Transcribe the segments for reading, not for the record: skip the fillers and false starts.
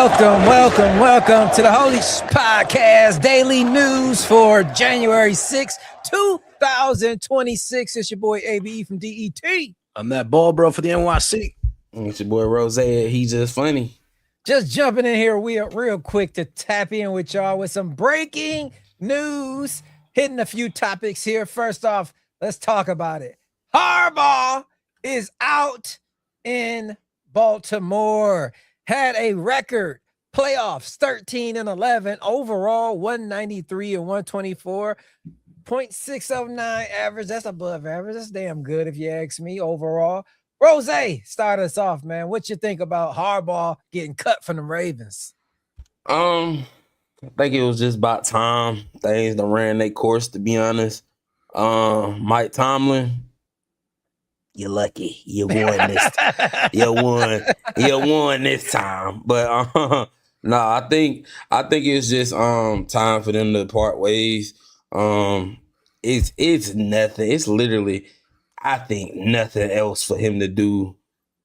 welcome to the Holy Shhh Podcast Daily News for January 6, 2026. It's your boy ABE from DET. I'm that ball bro for the NYC. It's your boy Rose. He's just funny. Just jumping in here real quick to tap in with y'all with some breaking news. Hitting a few topics here. First off, let's talk about it. Harbaugh is out in Baltimore. Had a record playoffs 13-11, overall 193 and 124, 0.609 average. That's above average. That's damn good if you ask me. Overall, Rose, start us off, man. What you think about Harbaugh getting cut from the Ravens? I think it was just about time. Things that ran their course, to be honest. Mike Tomlin, you're lucky. You won this. You won this time. But no, I think it's just time for them to part ways. It's nothing. It's literally, I think, nothing else for him to do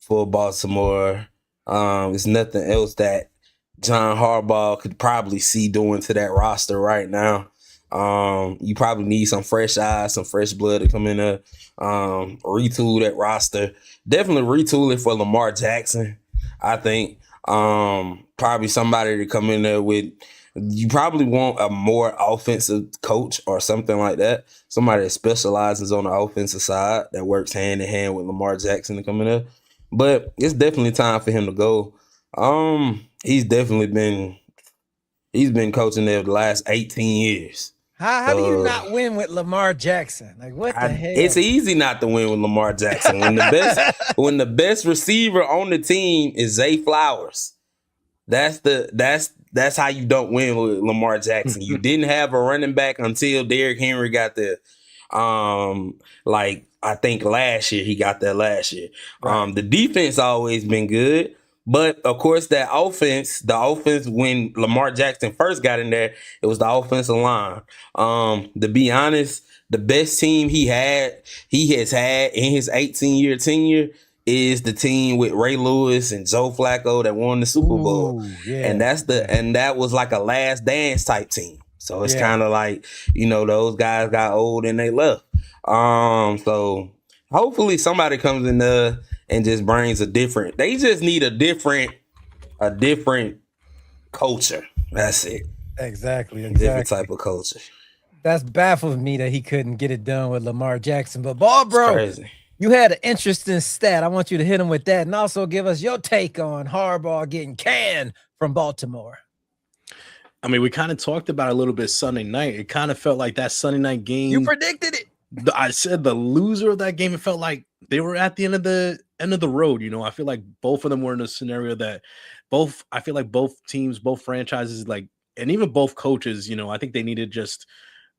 for Baltimore. It's nothing else that John Harbaugh could probably see doing to that roster right now. You probably need some fresh eyes, some fresh blood to come in there, retool that roster. Definitely retool it for Lamar Jackson. I think probably somebody to come in there with. You probably want a more offensive coach or something like that. Somebody that specializes on the offensive side that works hand in hand with Lamar Jackson to come in there. But it's definitely time for him to go. He's been coaching there the last 18 years. How do you not win with Lamar Jackson? Like, what the hell? It's easy not to win with Lamar Jackson. When the best receiver on the team is Zay Flowers, that's how you don't win with Lamar Jackson. You didn't have a running back until Derrick Henry got there. I think last year he got there last year. Right. The defense always been good. But, of course, the offense, when Lamar Jackson first got in there, it was the offensive line. To be honest, the best team he has had in his 18-year tenure is the team with Ray Lewis and Joe Flacco that won the Super Bowl. Yeah. And that was like a last dance type team. So it's kind of like, those guys got old and they left. So hopefully somebody comes in there and just brings they just need a different culture. That's it. Exactly. Different type of culture. That's baffled me that he couldn't get it done with Lamar Jackson. But ball, bro, crazy. You had an interesting stat. I want you to hit him with that and also give us your take on Harbaugh getting canned from Baltimore. I mean, we kind of talked about it a little bit Sunday night. It kind of felt like that Sunday night game. You predicted it. I said the loser of that game, it felt like they were at the end of the road. I feel like both of them were in a scenario that I feel like both teams, both franchises, and even both coaches, I think they needed just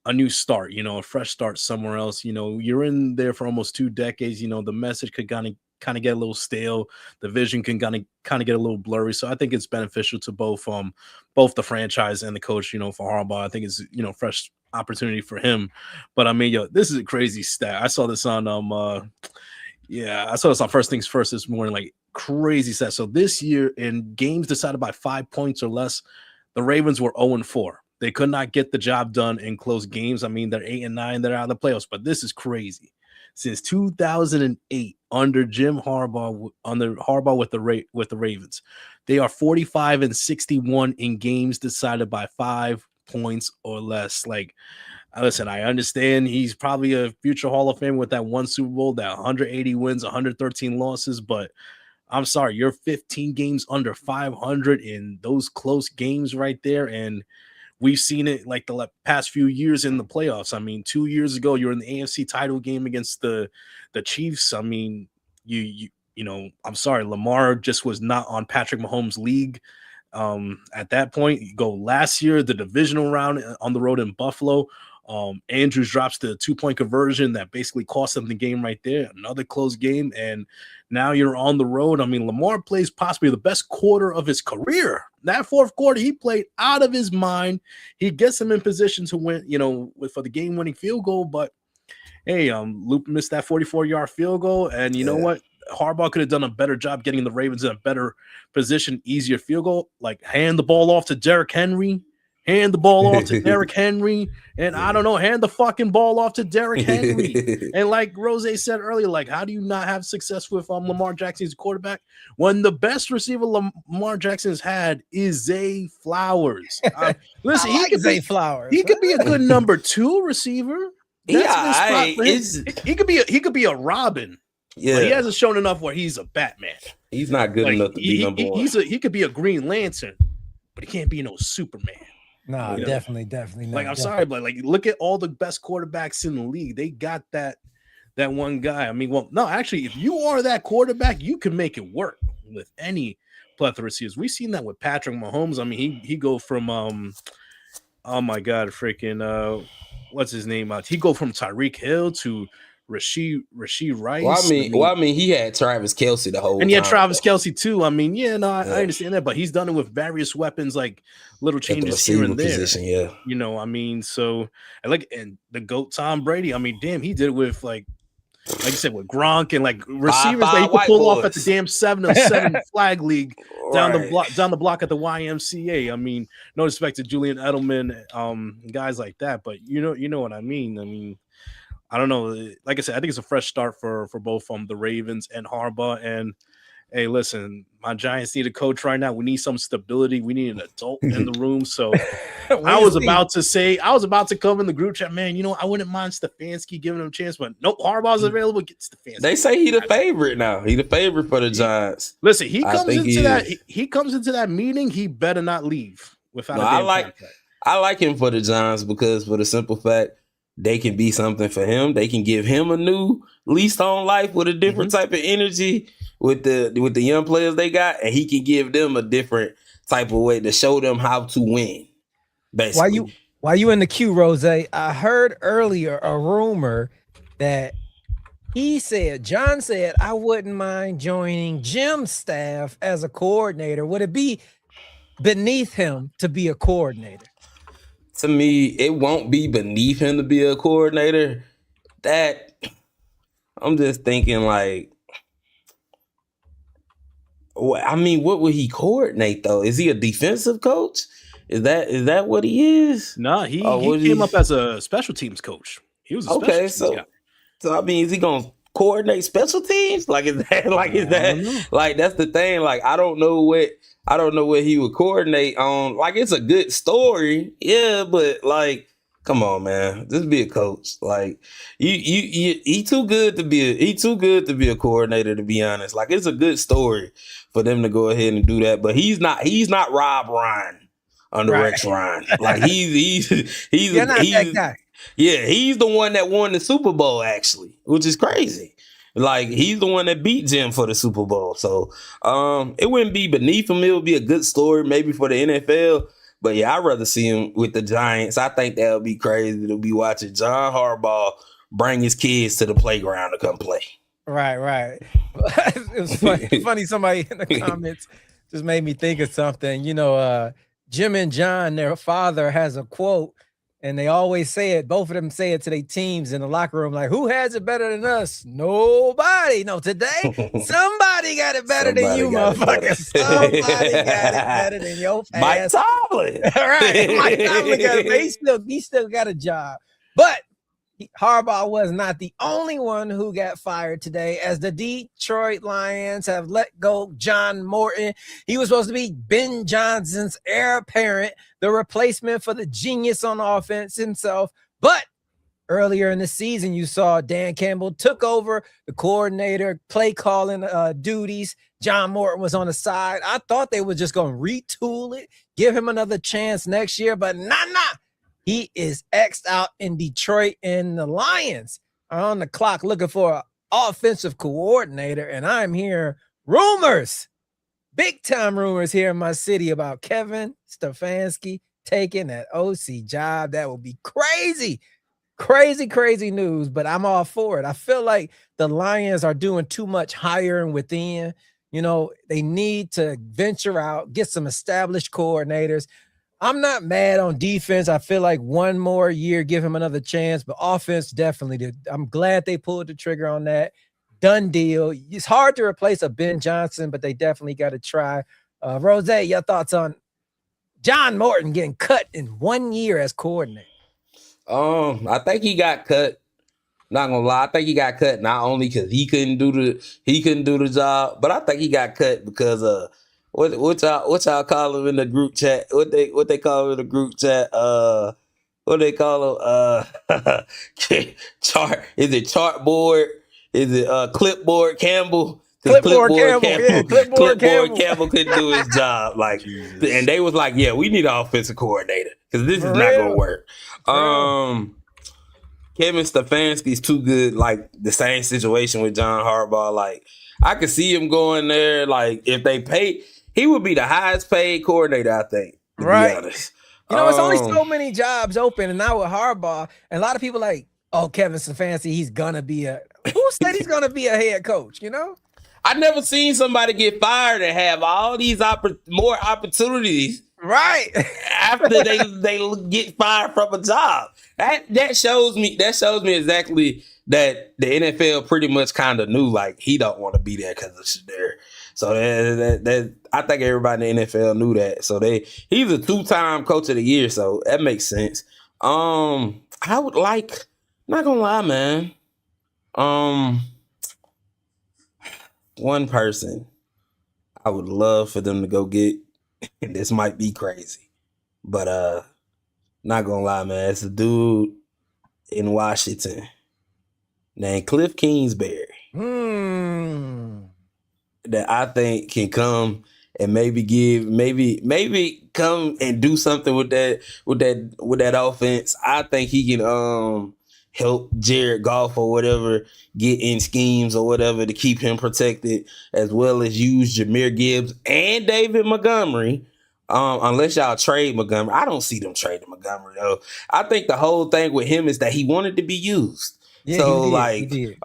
a new start, a fresh start somewhere else. You're in there for almost 2 decades. The message could kind of get a little stale. The vision can kind of get a little blurry. So I think it's beneficial to both the franchise and the coach, for Harbaugh. I think it's, fresh opportunity for him. But I mean, this is a crazy stat. I saw this on I saw this on First Things First this morning, like crazy stat. So this year in games decided by 5 points or less, the Ravens were 0-4. They could not get the job done in close games. I mean, they're 8-9, they're out of the playoffs, but this is crazy. Since 2008, under Jim Harbaugh, with the Ravens, they are 45-61 in games decided by 5 points or less. Like, listen, I understand he's probably a future Hall of Famer with that one Super Bowl, that 180 wins, 113 losses, but I'm sorry, you're 15 games under 500 in those close games right there, and we've seen it like the past few years in the playoffs. I mean, 2 years ago, you're in the AFC title game against the Chiefs. I mean, I'm sorry, Lamar just was not on Patrick Mahomes' league at that point. You go last year, the divisional round on the road in Buffalo. Andrews drops the 2-point conversion that basically cost them the game right there. Another close game, and now you're on the road. I mean, Lamar plays possibly the best quarter of his career. That fourth quarter, he played out of his mind. He gets him in position to win, for the game-winning field goal. But hey, Luke missed that 44-yard field goal, and you know what? Harbaugh could have done a better job getting the Ravens in a better position, easier field goal. Like hand the ball off to Derrick Henry. Hand the ball off to Derrick Henry. And I don't know, hand the fucking ball off to Derrick Henry. And like Rose said earlier, like, how do you not have success with Lamar Jackson's quarterback when the best receiver Lamar Jackson's had is Zay Flowers? Listen, he could be Flowers. He could be a good number 2 receiver. Yeah, he could be a Robin. Yeah, but he hasn't shown enough where he's a Batman. He's not good enough to be number 1. He could be a Green Lantern, but he can't be no Superman. No, definitely not. Like, I'm sorry, but like, look at all the best quarterbacks in the league. They got that one guy. I mean, well, no, actually, if you are that quarterback, you can make it work with any plethora of receivers. We've seen that with Patrick Mahomes. I mean, he go from oh my god, freaking what's his name? He go from Tyreek Hill to Rashid Rice. Well, I mean, he had Travis Kelce the whole time. And he had Travis Kelce too. I mean, I understand that, but he's done it with various weapons, like little changes here and there. Position, yeah. You know, I mean, so and the GOAT Tom Brady. I mean, damn, he did it with like you said, with Gronk and like receivers that he could pull off at the damn 7-on-7 flag league down the block at the YMCA. I mean, no respect to Julian Edelman, guys like that, but you know what I mean. I mean, I don't know. Like I said, I think it's a fresh start for both the Ravens and Harbaugh. And hey, listen, my Giants need a coach right now. We need some stability. We need an adult in the room. So I was about to come in the group chat, man. I wouldn't mind Stefanski giving him a chance, but nope, Harbaugh's available. Get Stefanski. They say he the favorite now. He the favorite for the Giants. Listen, he comes into that meeting. He better not leave without. I like him for the Giants because for the simple fact, they can be something for him. They can give him a new lease on life with a different type of energy with the young players they got, and he can give them a different type of way to show them how to win. Basically. While you in the queue, Rose, I heard earlier a rumor that John said, I wouldn't mind joining Jim's staff as a coordinator. Would it be beneath him to be a coordinator? To me, it won't be beneath him to be a coordinator. That I'm just thinking like, I mean, what would he coordinate though? Is he a defensive coach? Is that what he is? No, he came up as a special teams coach. He was a special teams guy. So I mean, is he gonna coordinate special teams? Like that's the thing. Like I don't know what he would coordinate on. Like it's a good story, yeah, but like, come on, man, just be a coach. Like he too good to be a coordinator, to be honest. Like it's a good story for them to go ahead and do that, but he's not Rob Ryan under Rex Ryan. Like he's that guy. Yeah, he's the one that won the Super Bowl actually, which is crazy. Like he's the one that beat Jim for the Super Bowl. So it wouldn't be beneath him. It would be a good story maybe for the NFL. But yeah, I'd rather see him with the Giants. I think that would be crazy to be watching John Harbaugh bring his kids to the playground to come play. Right. It was funny. Somebody in the comments just made me think of something. Jim and John, their father, has a quote. And they always say it. Both of them say it to their teams in the locker room. Like, who has it better than us? Nobody. No, today, somebody got it better than you, motherfucker. Somebody got it better than your ass. Mike Tomlin. Right. Mike Tomlin got it. He still got a job. But Harbaugh was not the only one who got fired today, as the Detroit Lions have let go John Morton. He was supposed to be Ben Johnson's heir apparent, the replacement for the genius on offense himself. But earlier in the season, you saw Dan Campbell took over the coordinator, play calling duties. John Morton was on the side. I thought they were just going to retool it, give him another chance next year, but nah. He is X'd out in Detroit, and the Lions are on the clock looking for an offensive coordinator. And I'm hearing rumors, big time rumors here in my city about Kevin Stefanski taking that OC job. That would be crazy news, but I'm all for it. I feel like the Lions are doing too much hiring within. They need to venture out, get some established coordinators. I'm not mad on defense. I feel like one more year, give him another chance, but offense definitely did. I'm glad they pulled the trigger on that. done deal. It's hard to replace a Ben Johnson, but they definitely got to try. Rose, your thoughts on John Morton getting cut in 1 year as coordinator? I think he got cut. Not gonna lie, I think he got cut not only because he couldn't do the job, but I think he got cut because what y'all call him in the group chat? What they call him in the group chat? What they call him? Chart? Is it chartboard? Is it clipboard Campbell? Clipboard Campbell Campbell couldn't do his job. Like, Jesus. and they was like, "Yeah, we need an offensive coordinator because this is not gonna work." Kevin Stefanski's too good. Like the same situation with John Harbaugh. Like I could see him going there. Like if they pay, he would be the highest paid coordinator. I think. To be honest. It's only so many jobs open, and now with Harbaugh, and a lot of people like, oh, Kevin Stefanski, he's gonna be who said he's gonna be a head coach? I never seen somebody get fired and have all these more opportunities. Right. After they get fired from a job. That shows me exactly that the NFL pretty much kind of knew like he don't want to be there because of Shedeur. So that I think everybody in the NFL knew that. So he's a 2-time coach of the year, so that makes sense. I would like, not gonna lie, man. One person I would love for them to go get, and this might be crazy, but not gonna lie, man, it's a dude in Washington named Cliff Kingsbury that I think can come and maybe come and do something with that offense. I think he can help Jared Goff or whatever get in schemes or whatever to keep him protected, as well as use Jahmyr Gibbs and David Montgomery. Unless y'all trade Montgomery. I don't see them trading Montgomery though. I think the whole thing with him is that he wanted to be used. Yeah, so he did.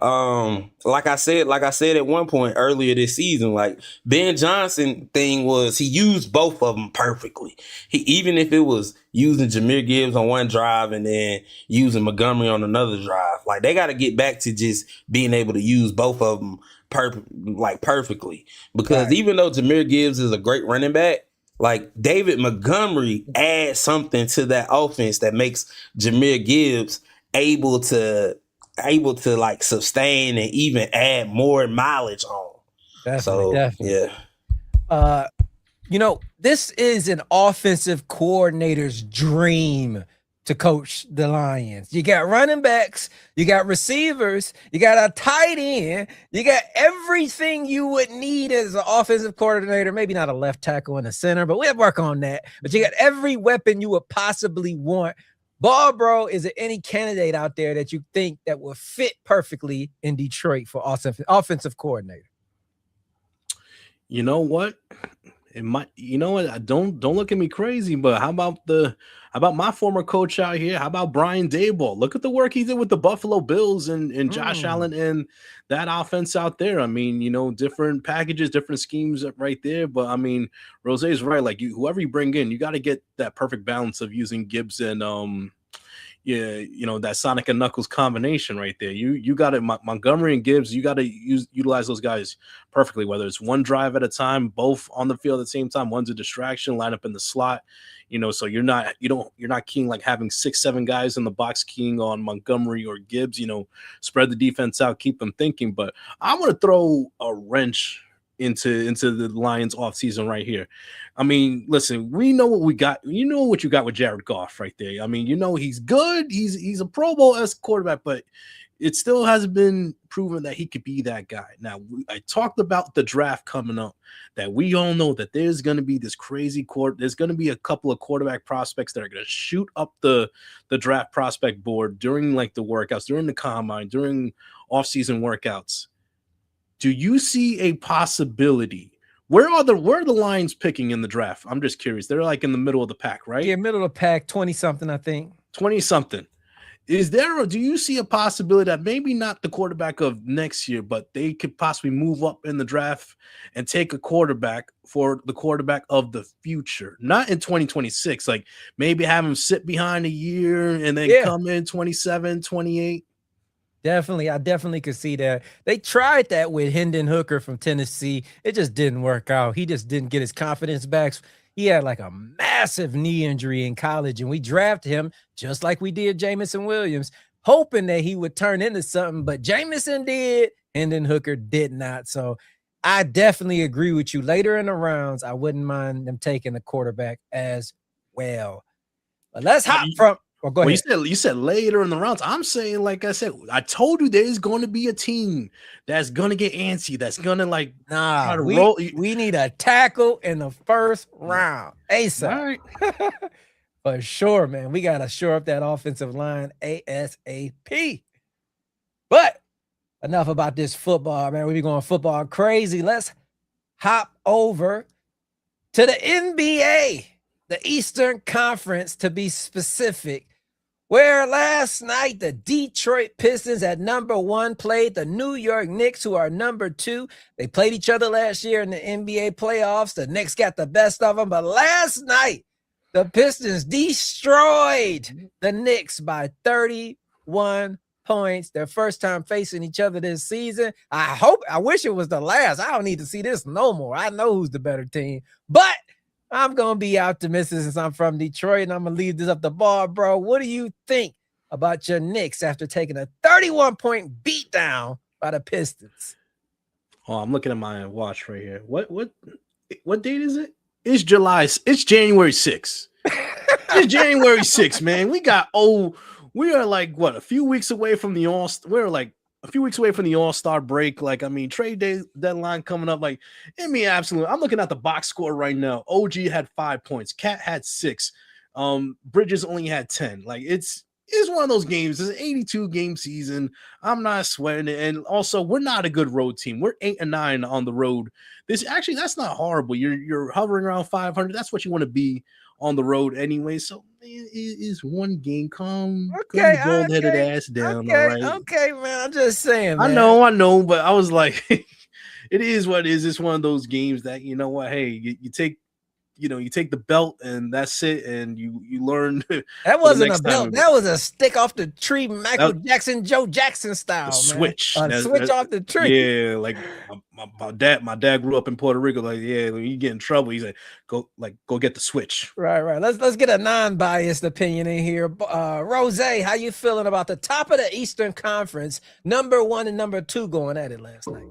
like I said at one point earlier this season, like Ben Johnson thing was he used both of them perfectly. Even if it was using Jahmyr Gibbs on one drive and then using Montgomery on another drive, like they got to get back to just being able to use both of them perfectly. Because even though Jahmyr Gibbs is a great running back, like David Montgomery adds something to that offense that makes Jahmyr Gibbs able to like sustain and even add more mileage on. Definitely. Yeah. This is an offensive coordinator's dream to coach the Lions. You got running backs, you got receivers, you got a tight end, you got everything you would need as an offensive coordinator. Maybe not a left tackle and a center, but we'll work on that. But you got every weapon you would possibly want. Ball, bro, is there any candidate out there that you think that will fit perfectly in Detroit for offensive coordinator? You know what? It might. You know what? Don't look at me crazy, but how about my former coach out here? How about Brian Daboll? Look at the work he did with the Buffalo Bills and Josh Allen and that offense out there. I mean, different packages, different schemes right there. But I mean, Rose is right. Like whoever you bring in, you got to get that perfect balance of using Gibbs and that Sonic and Knuckles combination right there. You got it, Montgomery and Gibbs. You got to utilize those guys perfectly. Whether it's one drive at a time, both on the field at the same time. One's a distraction, line up in the slot. So you're not keying like having 6-7 guys in the box keying on Montgomery or Gibbs. Spread the defense out, keep them thinking. But I want to throw a wrench into the Lions offseason right here. I mean, listen, we know what we got. You know what you got with Jared Goff right there. I mean, he's good. He's a Pro Bowl-esque quarterback, but it still hasn't been proven that he could be that guy. Now, I talked about the draft coming up, that we all know that there's going to be this crazy there's going to be a couple of quarterback prospects that are going to shoot up the draft prospect board during like the workouts, during the combine, during offseason workouts. Do you see a possibility? Where are the Lions picking in the draft? I'm just curious. They're like in the middle of the pack, right? Yeah, middle of the pack, 20-something, I think. 20-something. Do you see a possibility that maybe not the quarterback of next year, but they could possibly move up in the draft and take a quarterback for the quarterback of the future? Not in 2026, like maybe have him sit behind a year and then come in 27, 28. Definitely. I definitely could see that. They tried that with Hendon Hooker from Tennessee. It just didn't work out. He just didn't get his confidence back. He had like a massive knee injury in college, and we drafted him just like we did Jamison Williams, hoping that he would turn into something. But Jamison did, Hendon Hooker did not. So I definitely agree with you. Later in the rounds, I wouldn't mind them taking a quarterback as well. But let's hop from. Well, go ahead. You said later in the rounds. I'm saying, like I said, I told you there's going to be a team that's going to get antsy. That's going to try to roll. We need a tackle in the first round. ASAP. All right. For sure, man. We got to shore up that offensive line ASAP. But enough about this football, man. We be going football crazy. Let's hop over to the NBA, the Eastern Conference to be specific, where last night the Detroit Pistons at number 1 played the New York Knicks, who are number 2. They played each other last year in the NBA playoffs. The Knicks got the best of them, but last night the Pistons destroyed the Knicks by 31 points. Their first time facing each other this season. I wish it was the last. I don't need to see this no more. I know who's the better team, but I'm going to be optimistic since I'm from Detroit, and I'm going to leave this up the bar, bro. What do you think about your Knicks after taking a 31-point beatdown by the Pistons? Oh, I'm looking at my watch right here. What date is it? It's January 6th. It's January 6th, man. We are like a few weeks away from the All-Star break. Trade deadline coming up. I'm looking at the box score right now. OG had 5 points. Cat had 6. Bridges only had 10. It's one of those games. It's an 82 game season. I'm not sweating it. And also, we're not a good road team. We're 8-9 on the road. That's not horrible. You're hovering around 500. That's what you want to be on the road anyway. So it is one game. Calm your bald-headed ass down. All right. Okay, man. I'm just saying, man. I know, but I was like, it is what it is. It's one of those games that, you know what, hey, you take the belt and that's it, and you learn. That wasn't a belt. That was a stick off the tree, Joe Jackson style, man. Switch. Switch off the tree. Yeah, like my dad grew up in Puerto Rico. Like, yeah, when you get in trouble, he's like, go get the switch. Right. Let's get a non-biased opinion in here. Rose, how you feeling about the top of the Eastern Conference, number 1 and number 2 going at it last night?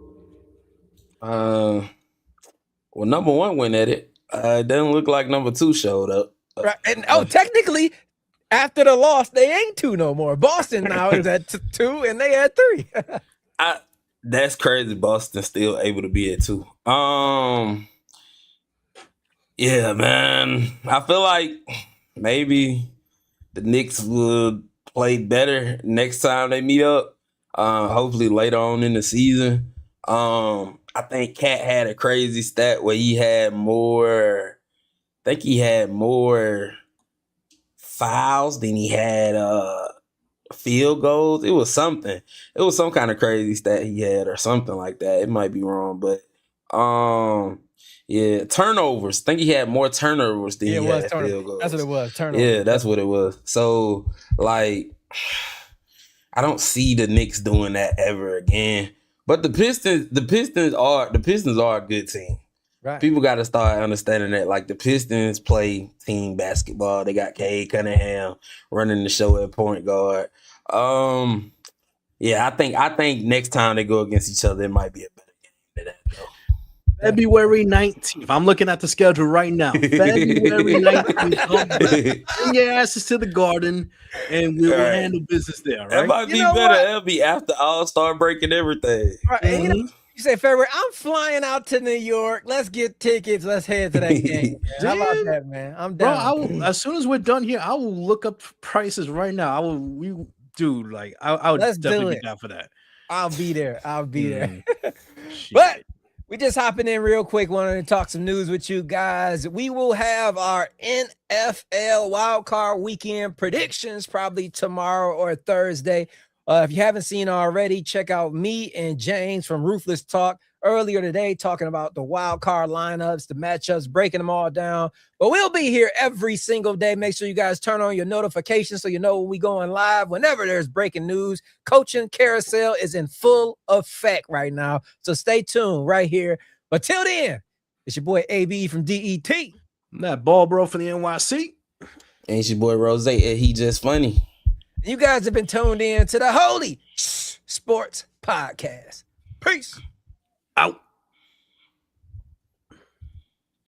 Well, number 1 went at it. It doesn't look like number 2 showed up. Right. And technically, after the loss, they ain't 2 no more. Boston now is at 2, and they at 3. That's crazy. Boston still able to be at 2. Yeah, man. I feel like maybe the Knicks will play better next time they meet up. Hopefully later on in the season. I think Cat had a crazy stat where he had more fouls than he had field goals. It was something. It was some kind of crazy stat he had or something like that. It might be wrong, but yeah, turnovers. I think he had more turnovers than he had field goals. That's what it was. Turnovers. Yeah, that's what it was. So I don't see the Knicks doing that ever again. But the Pistons are a good team. Right. People got to start understanding that. The Pistons play team basketball. They got Cade Cunningham running the show at point guard. Yeah, I think next time they go against each other, it might be a better game than that, though. February 19th. I'm looking at the schedule right now. February 19th. Bring your asses to the Garden, and we'll handle business there. Right? That might be better. It'll be after All-Star break and everything. Right. Mm-hmm. And you say February. I'm flying out to New York. Let's get tickets. Let's head to that game. How about that, man? I'm down. Bro, as soon as we're done here, I will look up prices right now. I would definitely be down for that. I'll be there. But we just hopping in real quick. Wanted to talk some news with you guys. We will have our NFL wildcard weekend predictions probably tomorrow or Thursday. If you haven't seen already, check out me and James from Ruthless Talk. earlier today talking about the wild card lineups, the matchups, breaking them all down. But we'll be here every single day. Make sure you guys turn on your notifications so you know when we going live. Whenever there's breaking news, coaching carousel is in full effect right now. So stay tuned right here. But till then, it's your boy AB from DET. That ball bro for the NYC. And it's your boy Rose, and he just funny. You guys have been tuned in to the Holy Shhh Sports Podcast. Peace.